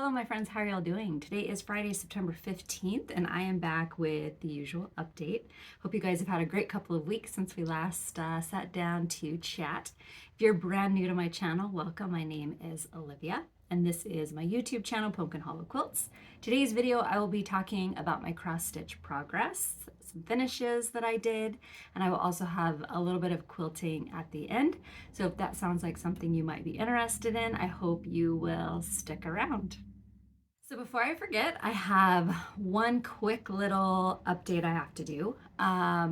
Hello my friends, how are y'all doing? Today is Friday, September 15th, and I am back with the usual update. Hope you guys have had a great couple of weeks since we last sat down to chat. If you're brand new to my channel, welcome. My name is Olivia, and this is my YouTube channel, Pumpkin Hollow Quilts. Today's video, I will be talking about my cross-stitch progress, some finishes that I did, and I will also have a little bit of quilting at the end. So if that sounds like something you might be interested in, I hope you will stick around. So before I forget, I have one quick little update I have to do. I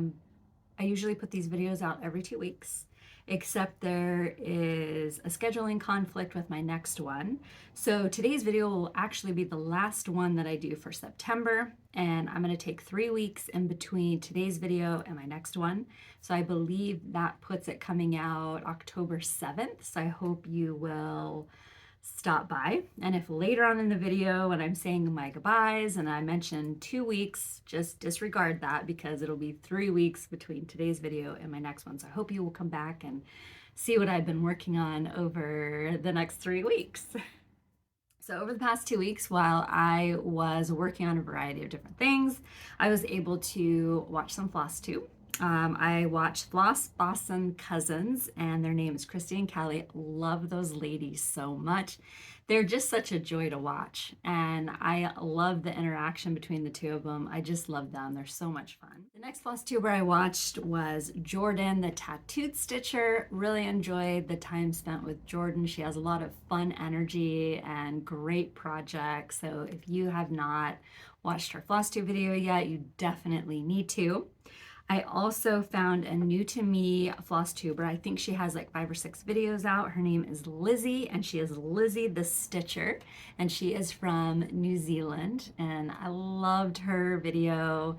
usually put these videos out every 2 weeks, except there is a scheduling conflict with my next one. So today's video will actually be the last one that I do for September, and I'm going to take 3 weeks in between today's video and my next one. So I believe that puts it coming out October 7th. So I hope you will stop by. And if later on in the video when I'm saying my goodbyes and I mention 2 weeks, just disregard that because it'll be 3 weeks between today's video and my next one. So I hope you will come back and see what I've been working on over the next 3 weeks. So over the past 2 weeks, while I was working on a variety of different things, I was able to watch some Flosstube. I watched Floss Boston Cousins, and their name is Christy and Callie. Love those ladies so much. They're just such a joy to watch, and I love the interaction between the two of them. I just love them. They're so much fun. The next Flosstuber I watched was Jordan, the Tattooed Stitcher. Really enjoyed the time spent with Jordan. She has a lot of fun energy and great projects. So if you have not watched her Flosstube video yet, you definitely need to. I also found a new to me Flosstuber. I think she has like 5 or 6 videos out. Her name is Lizzie, and she is Lizzie the Stitcher, and she is from New Zealand, and I loved her video.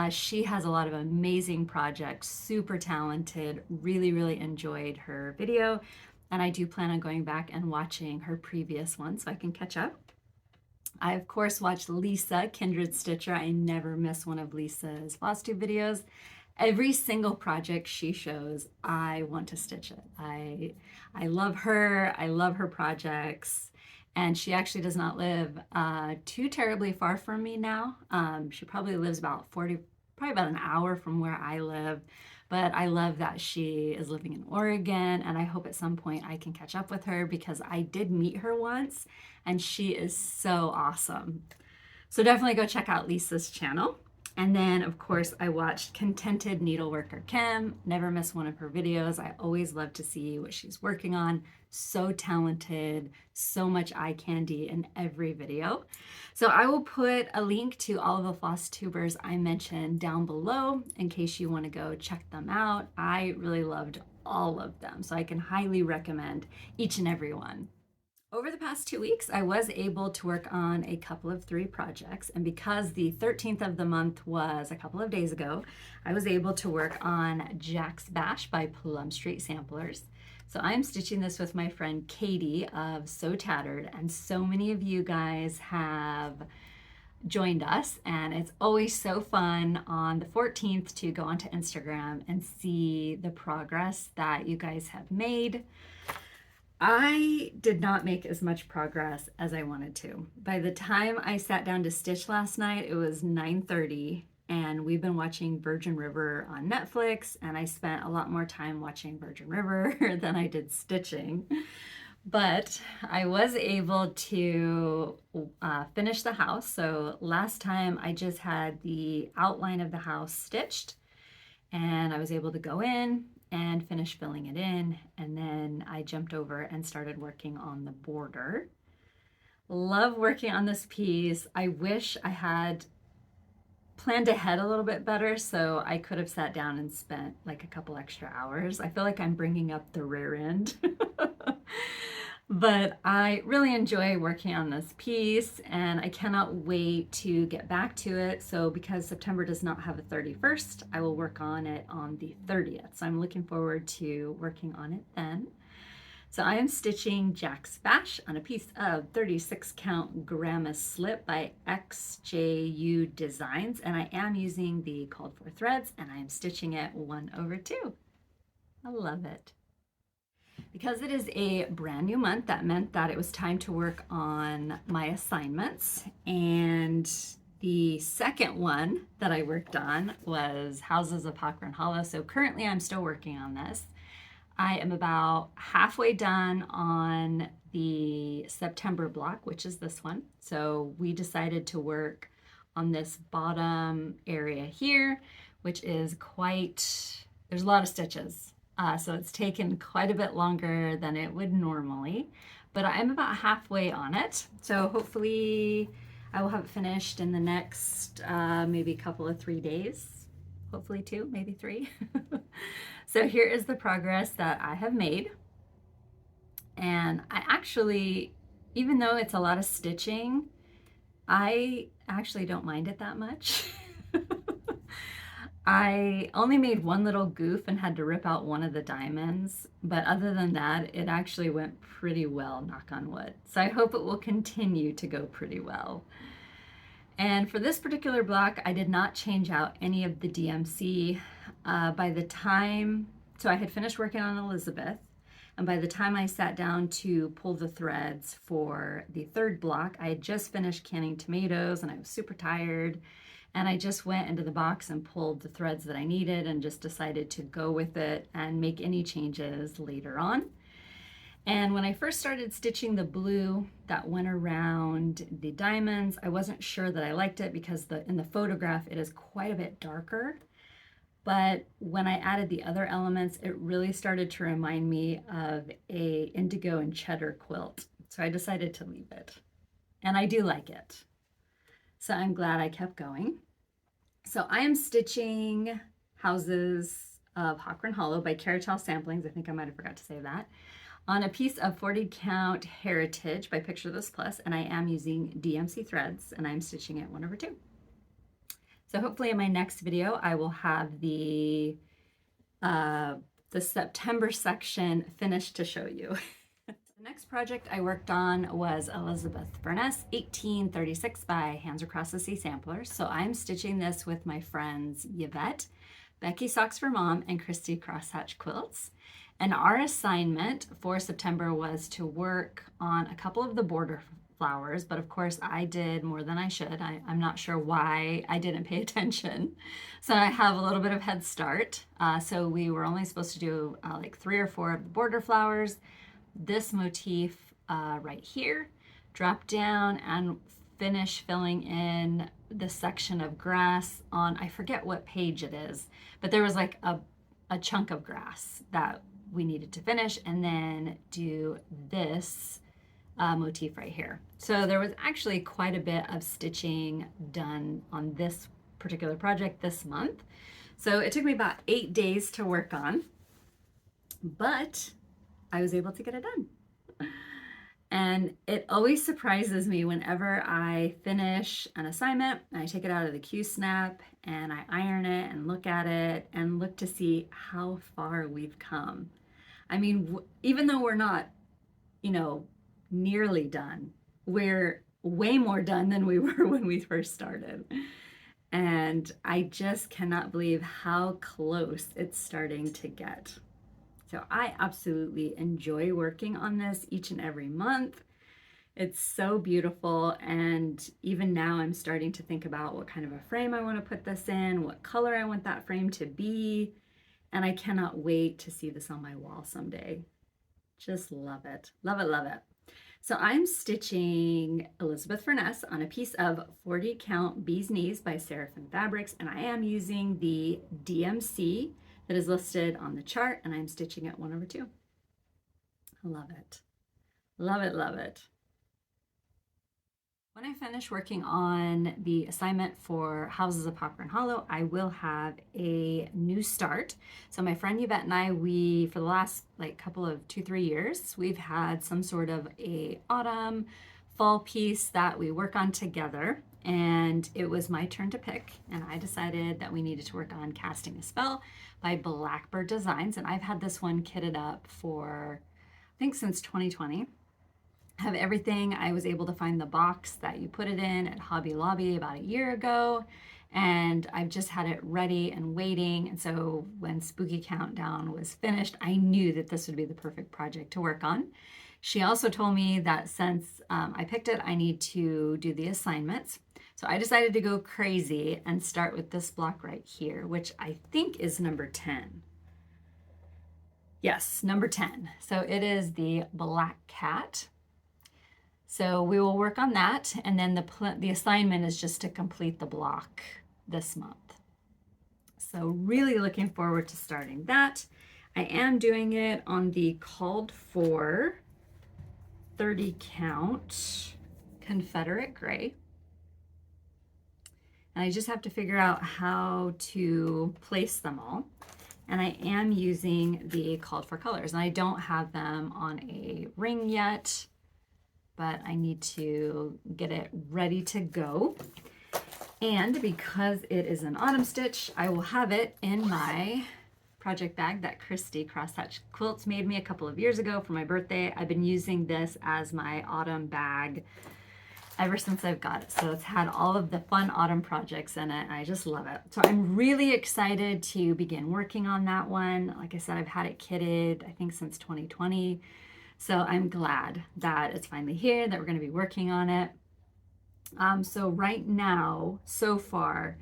She has a lot of amazing projects, super talented, really enjoyed her video, and I do plan on going back and watching her previous one so I can catch up. I, of course, watched Lisa, Kindred Stitcher. I never miss one of Lisa's Flosstube videos. Every single project she shows, I want to stitch it. I love her. I love her projects. And she actually does not live too terribly far from me now. She probably lives about probably about an hour from where I live. But I love that she is living in Oregon, and I hope at some point I can catch up with her because I did meet her once and she is so awesome. So definitely go check out Lisa's channel. And then, of course, I watched Contented Needleworker Kim. Never miss one of her videos. I always love to see what she's working on. So talented, so much eye candy in every video. So I will put a link to all of the Flosstubers I mentioned down below in case you want to go check them out. I really loved all of them, so I can highly recommend each and every one. Over the past 2 weeks, I was able to work on a couple of 3 projects, and because the 13th of the month was a couple of days ago, I was able to work on Jack's Bash by Plum Street Samplers. So I'm stitching this with my friend Katie of So Tattered, and so many of you guys have joined us, and it's always so fun on the 14th to go onto Instagram and see the progress that you guys have made. I did not make as much progress as I wanted to. By the time I sat down to stitch last night, it was 9:30, and we've been watching Virgin River on Netflix, and I spent a lot more time watching Virgin River than I did stitching. But I was able to finish the house. So last time I just had the outline of the house stitched, and I was able to go in and finish filling it in, and then I jumped over and started working on the border. Love working on this piece. I wish I had planned ahead a little bit better so I could have sat down and spent like a couple extra hours. I feel like I'm bringing up the rear end. But I really enjoy working on this piece, and I cannot wait to get back to it. So because September does not have a 31st, I will work on it on the 30th. So I'm looking forward to working on it then. So I am stitching Jack's Bash on a piece of 36 count Grammas slip by XJUDesigns, and I am using the called for threads, and I am stitching it 1/2. I love it. Because it is a brand new month, that meant that it was time to work on my assignments. And the second one that I worked on was Houses of Hawthorne Hollow. So currently I'm still working on this. I am about halfway done on the September block, which is this one. So we decided to work on this bottom area here, which is there's a lot of stitches. So it's taken quite a bit longer than it would normally, but I'm about halfway on it. So hopefully I will have it finished in the next maybe couple of 3 days, hopefully 2, maybe 3. So here is the progress that I have made. And I actually, even though it's a lot of stitching, I actually don't mind it that much. I only made one little goof and had to rip out one of the diamonds, but other than that, it actually went pretty well, knock on wood. So I hope it will continue to go pretty well. And for this particular block, I did not change out any of the DMC. So I had finished working on Elizabeth, and by the time I sat down to pull the threads for the third block, I had just finished canning tomatoes and I was super tired. And I just went into the box and pulled the threads that I needed and just decided to go with it and make any changes later on. And when I first started stitching the blue that went around the diamonds, I wasn't sure that I liked it because in the photograph it is quite a bit darker. But when I added the other elements, it really started to remind me of a indigo and cheddar quilt. So I decided to leave it. And I do like it. So I'm glad I kept going. So I am stitching Houses of Hawthorne Hollow by Carriage House Samplings. I think I might have forgot to say that. On a piece of 40 count Heritage by Picture This Plus, and I am using DMC threads, and I'm stitching it 1/2. So hopefully in my next video, I will have the September section finished to show you. The next project I worked on was Elizabeth Furniss 1836 by Hands Across the Sea Samplers. So I'm stitching this with my friends Yvette, Becky Socks for Mom, and Christy Crosshatch Quilts. And our assignment for September was to work on a couple of the border flowers, but of course I did more than I should. I'm not sure why I didn't pay attention. So I have a little bit of head start. So we were only supposed to do like 3 or 4 of the border flowers. This motif right here, drop down and finish filling in the section of grass on, I forget what page it is, but there was like a chunk of grass that we needed to finish, and then do this motif right here. So there was actually quite a bit of stitching done on this particular project this month. So it took me about 8 days to work on, but I was able to get it done. And it always surprises me whenever I finish an assignment and I take it out of the Q-snap and I iron it and look at it and look to see how far we've come. I mean, even though we're not, nearly done, we're way more done than we were when we first started. And I just cannot believe how close it's starting to get. So I absolutely enjoy working on this each and every month. It's so beautiful, and even now I'm starting to think about what kind of a frame I want to put this in, what color I want that frame to be, and I cannot wait to see this on my wall someday. Just love it. Love it, love it. So I'm stitching Elizabeth Furniss on a piece of 40 count Bee's Knees by Seraphim Fabrics, and I am using the DMC that is listed on the chart, and I'm stitching it 1/2. Love it. Love it, love it. When I finish working on the assignment for Houses of Hawthorne Hollow, I will have a new start. So my friend Yvette and I, for the last couple of 2-3 years, we've had some sort of a autumn, fall piece that we work on together. And it was my turn to pick, and I decided that we needed to work on Casting a Spell by Blackbird Designs. And I've had this one kitted up for, I think, since 2020. I have everything. I was able to find the box that you put it in at Hobby Lobby about a year ago, and I've just had it ready and waiting. And so when Spooky Countdown was finished, I knew that this would be the perfect project to work on. She also told me that since I picked it, I need to do the assignments. So I decided to go crazy and start with this block right here, which I think is number 10. Yes, number 10. So it is the Black Cat. So we will work on that, and then the assignment is just to complete the block this month. So really looking forward to starting that. I am doing it on the called for 30 count Confederate Gray. And I just have to figure out how to place them all. And I am using the called for colors, and I don't have them on a ring yet, but I need to get it ready to go. And because it is an autumn stitch, I will have it in my project bag that Christy Crosshatch Quilts made me a couple of years ago for my birthday. I've been using this as my autumn bag ever since I've got it. So it's had all of the fun autumn projects in it. I just love it. So I'm really excited to begin working on that one. Like I said, I've had it kitted, I think since 2020. So I'm glad that it's finally here, that we're going to be working on it. So right now, so far,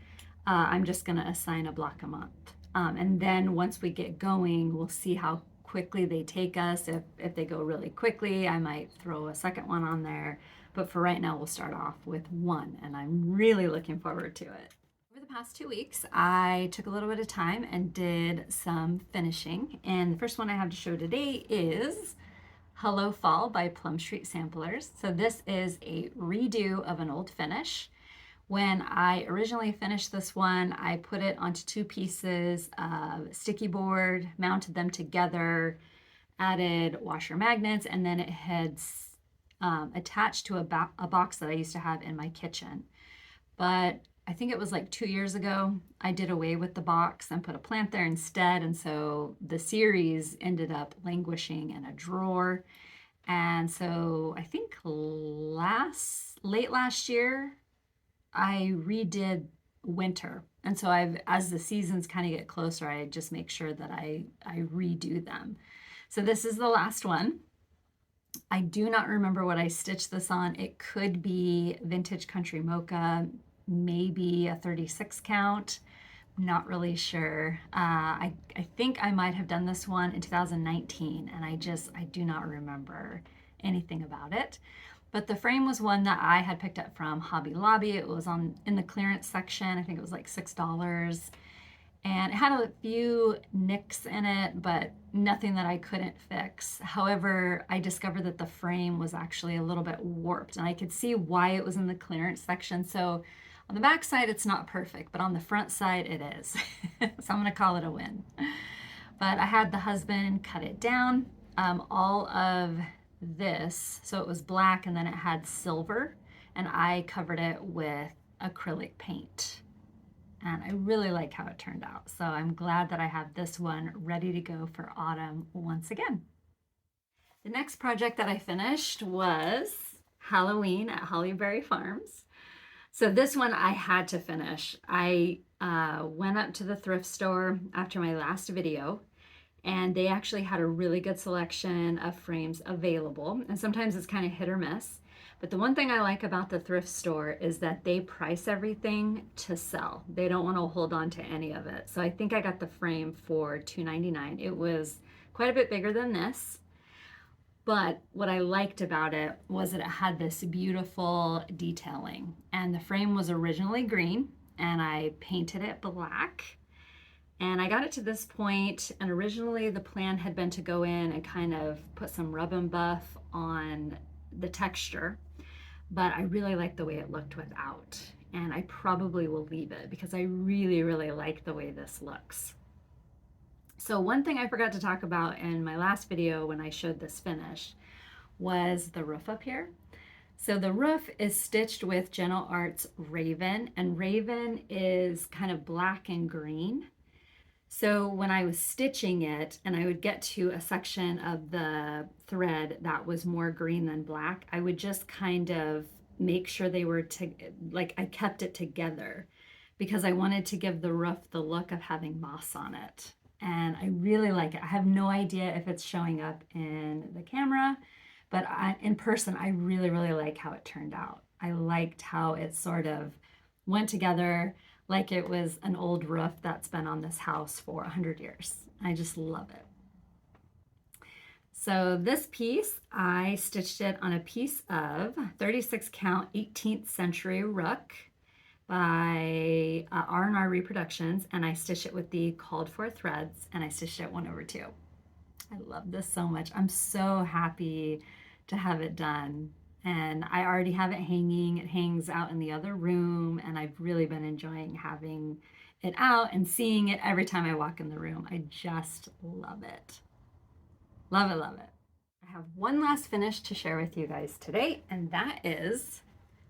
I'm just going to assign a block a month. And then once we get going, we'll see how quickly they take us. If they go really quickly, I might throw a second one on there. But for right now, we'll start off with one, and I'm really looking forward to it. Over the past 2 weeks, I took a little bit of time and did some finishing. And the first one I have to show today is Hello Fall by Plum Street Samplers. So this is a redo of an old finish. When I originally finished this one, I put it onto 2 pieces of sticky board, mounted them together, added washer magnets, and then it had attached to a box that I used to have in my kitchen. But I think it was like 2 years ago, I did away with the box and put a plant there instead. And so the series ended up languishing in a drawer. And so I think late last year, I redid winter. And so as the seasons kind of get closer, I just make sure that I redo them. So this is the last one. I do not remember what I stitched this on. It could be Vintage Country Mocha, maybe a 36 count. Not really sure. I think I might have done this one in 2019, and I do not remember anything about it. But the frame was one that I had picked up from Hobby Lobby. It was in the clearance section. I think it was like $6. And it had a few nicks in it, but nothing that I couldn't fix. However, I discovered that the frame was actually a little bit warped, and I could see why it was in the clearance section. So on the back side, it's not perfect, but on the front side, it is. So I'm gonna call it a win. But I had the husband cut it down. All of this, so it was black and then it had silver, and I covered it with acrylic paint. And I really like how it turned out. So I'm glad that I have this one ready to go for autumn once again. The next project that I finished was Halloween at Hollyberry Farms. So this one I had to finish. I went up to the thrift store after my last video, and they actually had a really good selection of frames available. And sometimes it's kind of hit or miss. But the one thing I like about the thrift store is that they price everything to sell. They don't want to hold on to any of it. So I think I got the frame for $2.99. It was quite a bit bigger than this. But what I liked about it was that it had this beautiful detailing. And the frame was originally green, and I painted it black. And I got it to this point, and originally the plan had been to go in and kind of put some rub and buff on the texture, but I really like the way it looked without, and I probably will leave it because I really, really like the way this looks. So one thing I forgot to talk about in my last video when I showed this finish was the roof up here. So the roof is stitched with Gentle Arts Raven, and Raven is kind of black and green. So when I was stitching it and I would get to a section of the thread that was more green than black, I would just kind of make sure they were like I kept it together because I wanted to give the roof the look of having moss on it. And I really like it. I have no idea if it's showing up in the camera, but in person, I really, really like how it turned out. I liked how it sort of went together like it was an old roof that's been on this house for 100 years. I just love it. So this piece, I stitched it on a piece of 36 count 18th century Rook by R&R Reproductions, and I stitched it with the called for threads, and I stitched it 1/2. I love this so much. I'm so happy to have it done, and I already have it hanging. It hangs out in the other room, and I've really been enjoying having it out and seeing it every time I walk in the room. I just love it. Love it, love it. I have one last finish to share with you guys today, and that is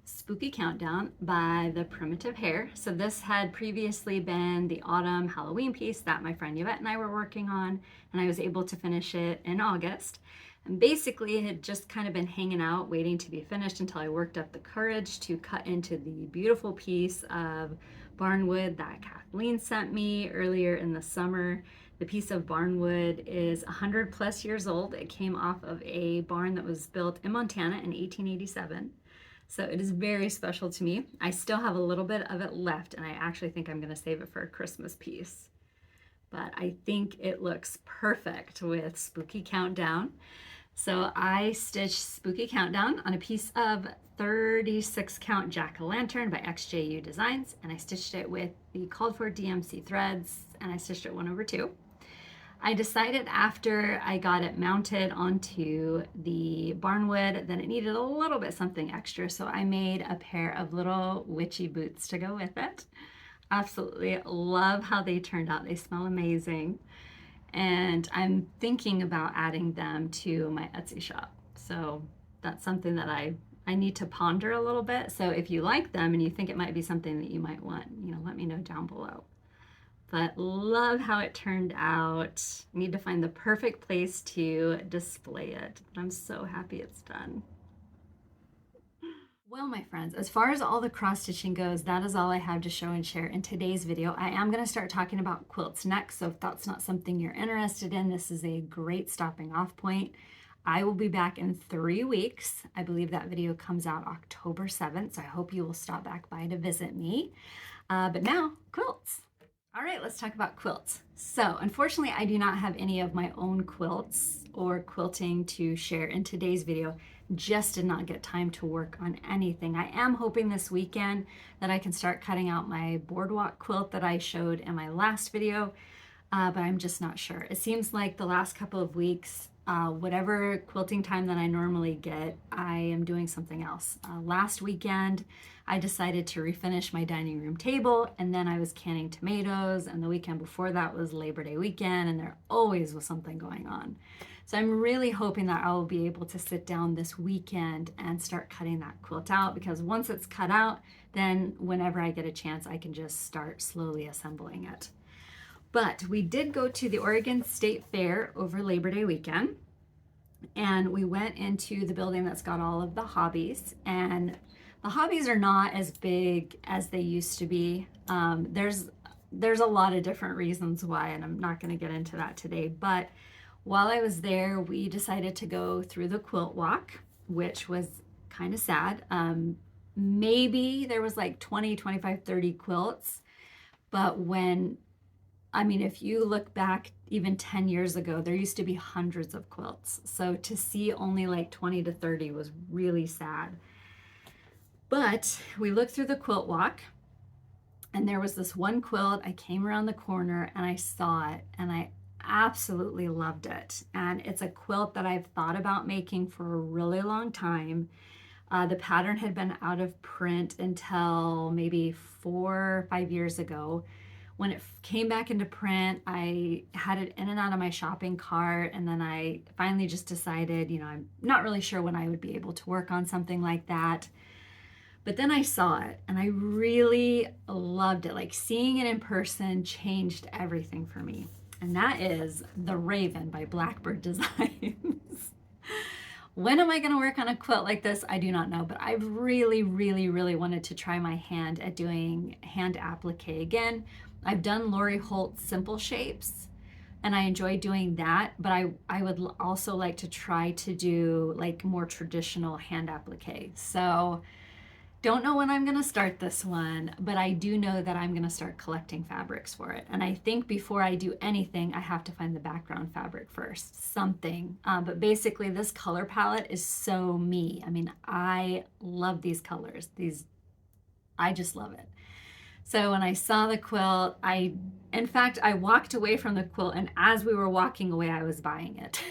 Spooky Countdown by the Primtive Hare. So this had previously been the autumn Halloween piece that my friend Yvette and I were working on, and I was able to finish it in August. And basically it had just kind of been hanging out, waiting to be finished until I worked up the courage to cut into the beautiful piece of barnwood that Kathleen sent me earlier in the summer. The piece of barnwood is 100+ years old. It came off of a barn that was built in Montana in 1887. So it is very special to me. I still have a little bit of it left, and I actually think I'm going to save it for a Christmas piece. But I think it looks perfect with Spooky Countdown. So I stitched Spooky Countdown on a piece of 36 count jack-o'-lantern by XJUDesigns, and I stitched it with the called for DMC threads, and I stitched it 1/2. I decided after I got it mounted onto the barnwood that it needed a little bit something extra, so I made a pair of little witchy boots to go with it. Absolutely love how they turned out. They smell amazing. And I'm thinking about adding them to my Etsy shop. So that's something that I need to ponder a little bit. So if you like them and you think it might be something that you might want, let me know down below. But love how it turned out. I need to find the perfect place to display it. But I'm so happy it's done. Well, my friends, as far as all the cross stitching goes, that is all I have to show and share in today's video. I am going to start talking about quilts next, so if that's not something you're interested in, this is a great stopping off point. I will be back in 3 weeks. I believe that video comes out October 7th, so I hope you will stop back by to visit me. But now, quilts. All right, let's talk about quilts. So unfortunately, I do not have any of my own quilts or quilting to share in today's video. Just did not get time to work on anything. I am hoping this weekend that I can start cutting out my boardwalk quilt that I showed in my last video, but I'm just not sure. It seems like the last couple of weeks, whatever quilting time that I normally get, I am doing something else. Last weekend, I decided to refinish my dining room table, and then I was canning tomatoes, and the weekend before that was Labor Day weekend, and there always was something going on. So I'm really hoping that I will be able to sit down this weekend and start cutting that quilt out, because once it's cut out, then whenever I get a chance, I can just start slowly assembling it. But we did go to the Oregon State Fair over Labor Day weekend, and we went into the building that's got all of the hobbies, and the hobbies are not as big as they used to be. There's a lot of different reasons why, and I'm not going to get into that today, but while I was there, we decided to go through the quilt walk, which was kind of sad. Maybe there was like 20, 25, 30 quilts, but if you look back even 10 years ago, there used to be hundreds of quilts. So to see only like 20 to 30 was really sad. But we looked through the quilt walk, and there was this one quilt. I came around the corner and I saw it, and I absolutely loved it. And it's a quilt that I've thought about making for a really long time. The pattern had been out of print until maybe 4 or 5 years ago. When it came back into print, I had it in and out of my shopping cart, and then I finally just decided, I'm not really sure when I would be able to work on something like that. But then I saw it, and I really loved it. Like, seeing it in person changed everything for me. And that is The Raven by Blackbird Designs. When am I going to work on a quilt like this? I do not know, but I've really, really, really wanted to try my hand at doing hand applique again. I've done Lori Holt's Simple Shapes, and I enjoy doing that, but I would also like to try to do like more traditional hand applique. So don't know when I'm going to start this one, but I do know that I'm going to start collecting fabrics for it. And I think before I do anything, I have to find the background fabric first, something. But basically this color palette is so me. I mean, I love these colors. I just love it. So when I saw the quilt, in fact, I walked away from the quilt, and as we were walking away, I was buying it.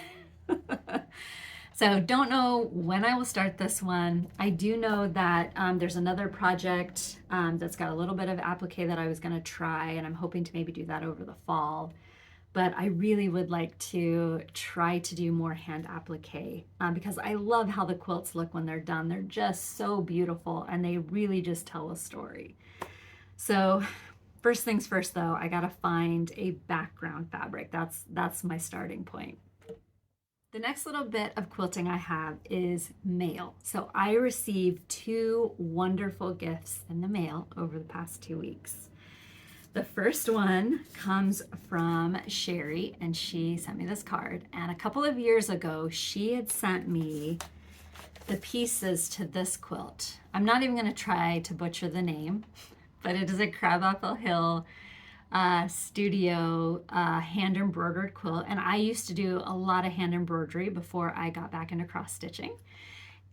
So don't know when I will start this one. I do know that there's another project that's got a little bit of applique that I was going to try, and I'm hoping to maybe do that over the fall. But I really would like to try to do more hand applique because I love how the quilts look when they're done. They're just so beautiful, and they really just tell a story. So first things first, though, I got to find a background fabric. That's my starting point. The next little bit of quilting I have is mail. So I received 2 wonderful gifts in the mail over the past 2 weeks. The first one comes from Sherry, and she sent me this card. And a couple of years ago, she had sent me the pieces to this quilt. I'm not even going to try to butcher the name, but it is a Crabapple Hill studio hand embroidered quilt, and I used to do a lot of hand embroidery before I got back into cross stitching,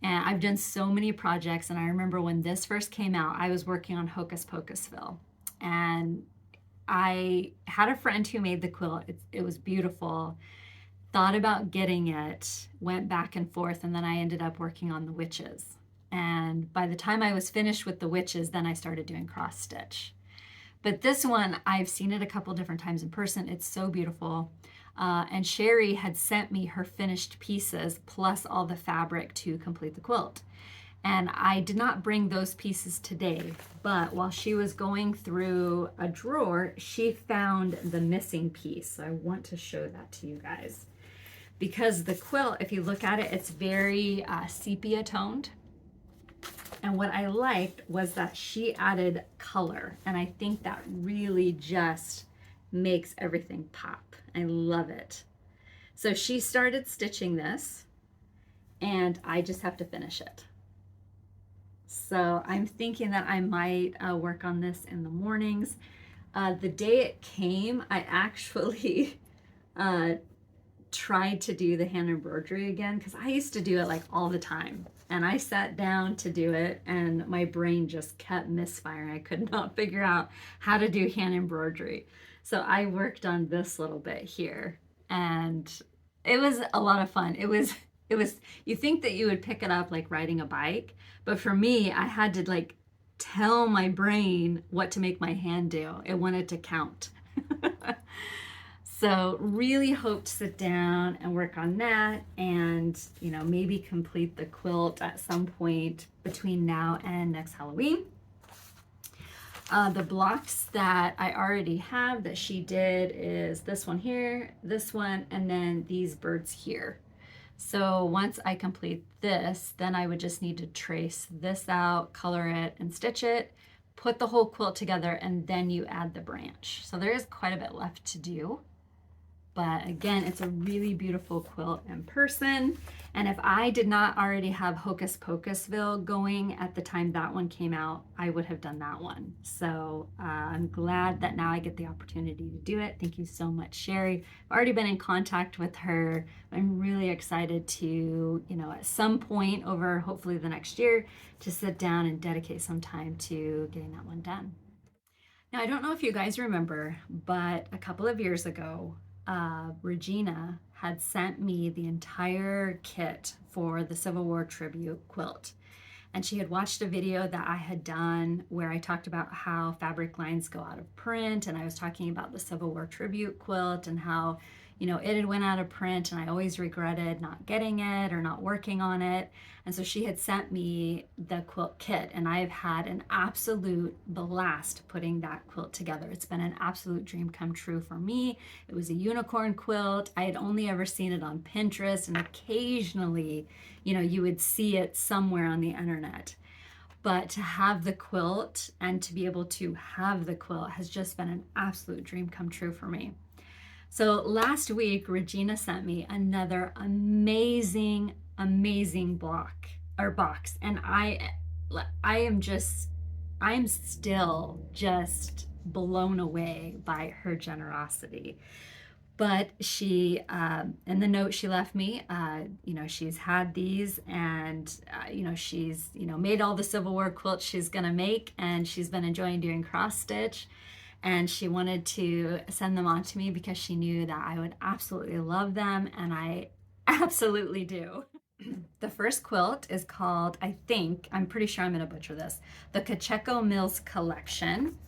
and I've done so many projects. And I remember when this first came out, I was working on Hocus Pocusville, and I had a friend who made the quilt. It was beautiful, thought about getting it, went back and forth, and then I ended up working on the witches. And by the time I was finished with the witches, then I started doing cross stitch. But this one, I've seen it a couple different times in person. It's so beautiful. And Sherry had sent me her finished pieces plus all the fabric to complete the quilt. And I did not bring those pieces today, but while she was going through a drawer, she found the missing piece. So I want to show that to you guys. Because the quilt, if you look at it, it's very sepia toned. And what I liked was that she added color, and I think that really just makes everything pop. I love it. So she started stitching this, and I just have to finish it. So I'm thinking that I might work on this in the mornings. The day it came, I actually tried to do the hand embroidery again, because I used to do it like all the time. And I sat down to do it, and my brain just kept misfiring. I could not figure out how to do hand embroidery. So I worked on this little bit here, and it was a lot of fun. It was, you think that you would pick it up like riding a bike, but for me, I had to like tell my brain what to make my hand do. It wanted to count. So really hope to sit down and work on that, and maybe complete the quilt at some point between now and next Halloween. The blocks that I already have that she did is this one here, this one, and then these birds here. So once I complete this, then I would just need to trace this out, color it, and stitch it, put the whole quilt together, and then you add the branch. So there is quite a bit left to do. But again, it's a really beautiful quilt in person. And if I did not already have Hocus Pocusville going at the time that one came out, I would have done that one. So I'm glad that now I get the opportunity to do it. Thank you so much, Sherry. I've already been in contact with her. I'm really excited to, at some point over hopefully the next year, to sit down and dedicate some time to getting that one done. Now, I don't know if you guys remember, but a couple of years ago, Regina had sent me the entire kit for the Civil War tribute quilt. And she had watched a video that I had done where I talked about how fabric lines go out of print, and I was talking about the Civil War tribute quilt and how, you know, it had went out of print and I always regretted not getting it or not working on it. And so she had sent me the quilt kit, and I've had an absolute blast putting that quilt together. It's been an absolute dream come true for me. It was a unicorn quilt. I had only ever seen it on Pinterest, and occasionally, you know, you would see it somewhere on the internet. But to have the quilt and to be able to have the quilt has just been an absolute dream come true for me. So last week, Regina sent me another amazing box, and I'm still just blown away by her generosity. But she, in the note she left me, you know, she's had these, and you know, she's, you know, made all the Civil War quilts she's gonna make, and she's been enjoying doing cross stitch. And she wanted to send them on to me because she knew that I would absolutely love them, and I absolutely do. The first quilt is called, I'm pretty sure I'm gonna butcher this, the Cacheco Mills Collection.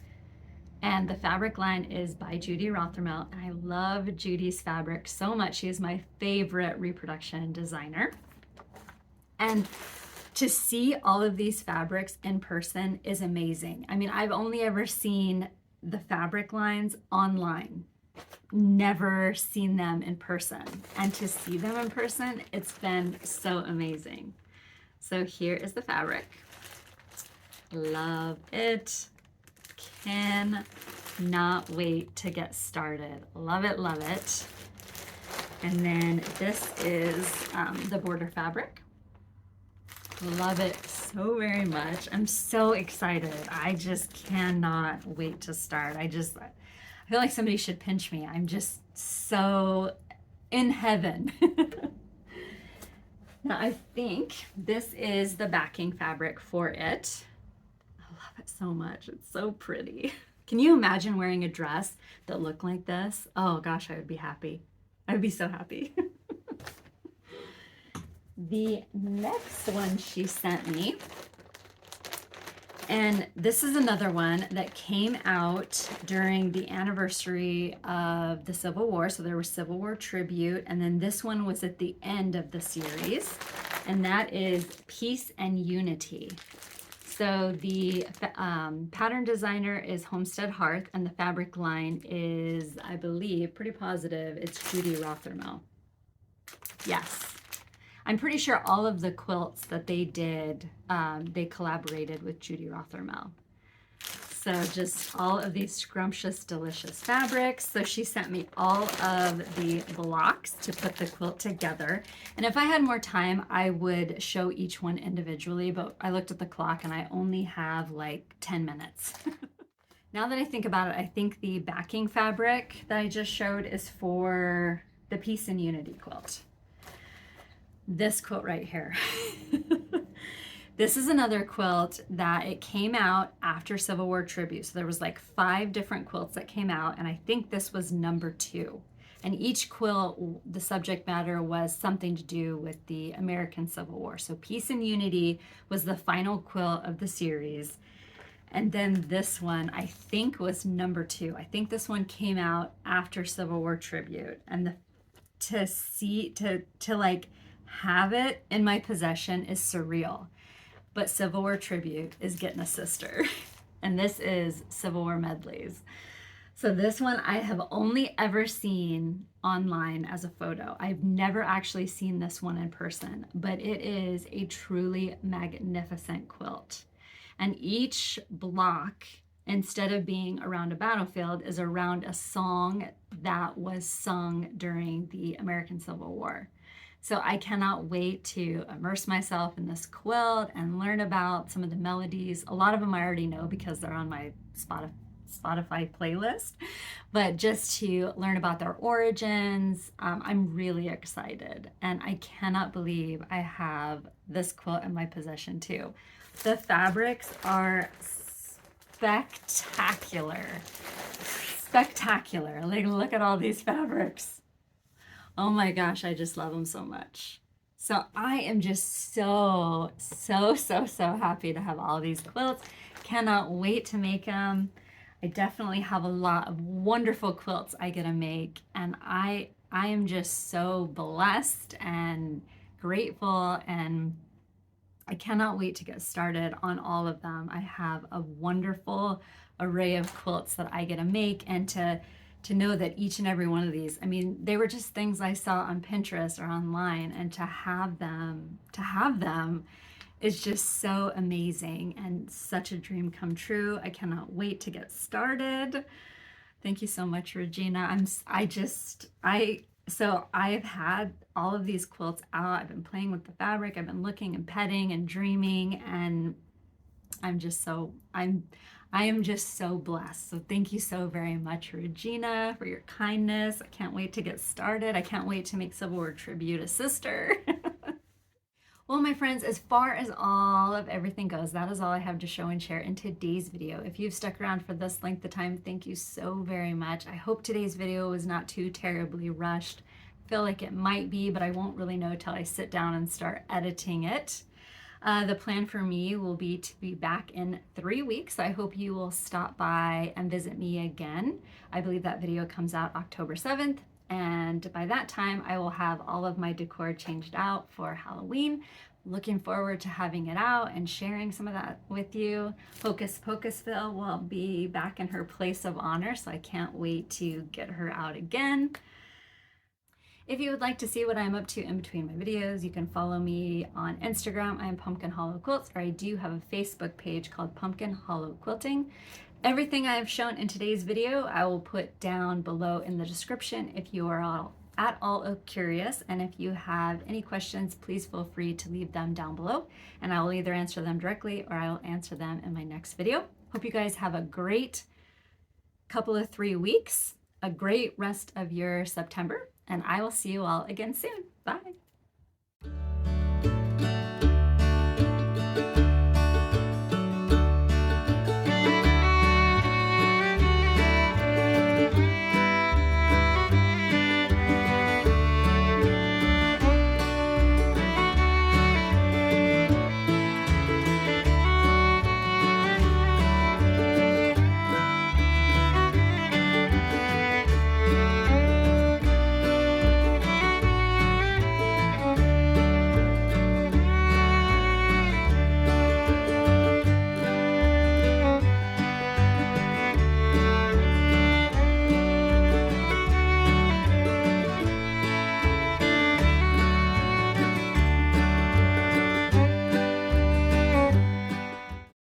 And the fabric line is by Judy Rothermel. And I love Judy's fabric so much. She is my favorite reproduction designer. And to see all of these fabrics in person is amazing. I mean, I've only ever seen the fabric lines online, never seen them in person. And to see them in person, it's been so amazing. So here is the fabric. Love it. Cannot wait to get started. Love it, love it. And then this is the border fabric. Love it so very much. I'm so excited. I just cannot wait to start. I feel like somebody should pinch me. I'm just so in heaven. Now I think this is the backing fabric for it. I love it so much. It's so pretty. Can you imagine wearing a dress that looked like this? Oh gosh, I would be happy. I would be so happy. The next one she sent me, and this is another one that came out during the anniversary of the Civil War. So there was Civil War tribute, and then this one was at the end of the series, and that is Peace and Unity. So the pattern designer is Homestead Hearth, and the fabric line is, I believe, pretty positive, it's Judy Rothermel. Yes. I'm pretty sure all of the quilts that they did, they collaborated with Judy Rothermel. So just all of these scrumptious, delicious fabrics. So she sent me all of the blocks to put the quilt together. And if I had more time, I would show each one individually, but I looked at the clock and I only have like 10 minutes. Now that I think about it, I think the backing fabric that I just showed is for the Peace and Unity quilt. This quilt right here. This is another quilt that it came out after Civil War tribute. So there was like 5 different quilts that came out, and I think this was number 2. And each quilt, the subject matter was something to do with the American Civil War. So Peace and Unity was the final quilt of the series. And then this one, I think, was number 2. I think this one came out after Civil War tribute. And to like have it in my possession is surreal. But Civil War tribute is getting a sister. And this is Civil War medleys. So this one I have only ever seen online as a photo. I've never actually seen this one in person, but it is a truly magnificent quilt. And each block, instead of being around a battlefield, is around a song that was sung during the American Civil War. So I cannot wait to immerse myself in this quilt and learn about some of the melodies. A lot of them I already know because they're on my Spotify playlist, but just to learn about their origins, I'm really excited. And I cannot believe I have this quilt in my possession too. The fabrics are spectacular. Spectacular. Like, look at all these fabrics. Oh my gosh, I just love them so much. So I am just so happy to have all these quilts. Cannot wait to make them. I definitely have a lot of wonderful quilts I get to make, and I I am just so blessed and grateful, and I cannot wait to get started on all of them. I have a wonderful array of quilts that I get to make, and to know that each and every one of these, I mean, they were just things I saw on Pinterest or online, and to have them is just so amazing and such a dream come true. I cannot wait to get started. Thank you so much, Regina. So I've had all of these quilts out. I've been playing with the fabric. I've been looking and petting and dreaming, and I am just so blessed. So thank you so very much, Regina, for your kindness. I can't wait to get started. I can't wait to make Civil War tribute a sister. Well, my friends, as far as all of everything goes, that is all I have to show and share in today's video. If you've stuck around for this length of time, thank you so very much. I hope today's video was not too terribly rushed. I feel like it might be, but I won't really know till I sit down and start editing it. The plan for me will be to be back in 3 weeks. I hope you will stop by and visit me again. I believe that video comes out October 7th. And by that time, I will have all of my decor changed out for Halloween. Looking forward to having it out and sharing some of that with you. Hocus Pocusville will be back in her place of honor, so I can't wait to get her out again. If you would like to see what I'm up to in between my videos, you can follow me on Instagram. I am Pumpkin Hollow Quilts, or I do have a Facebook page called Pumpkin Hollow Quilting. Everything I have shown in today's video, I will put down below in the description if you are at all curious. And if you have any questions, please feel free to leave them down below, and I will either answer them directly or I will answer them in my next video. Hope you guys have a great couple of 3 weeks, a great rest of your September, and I will see you all again soon. Bye.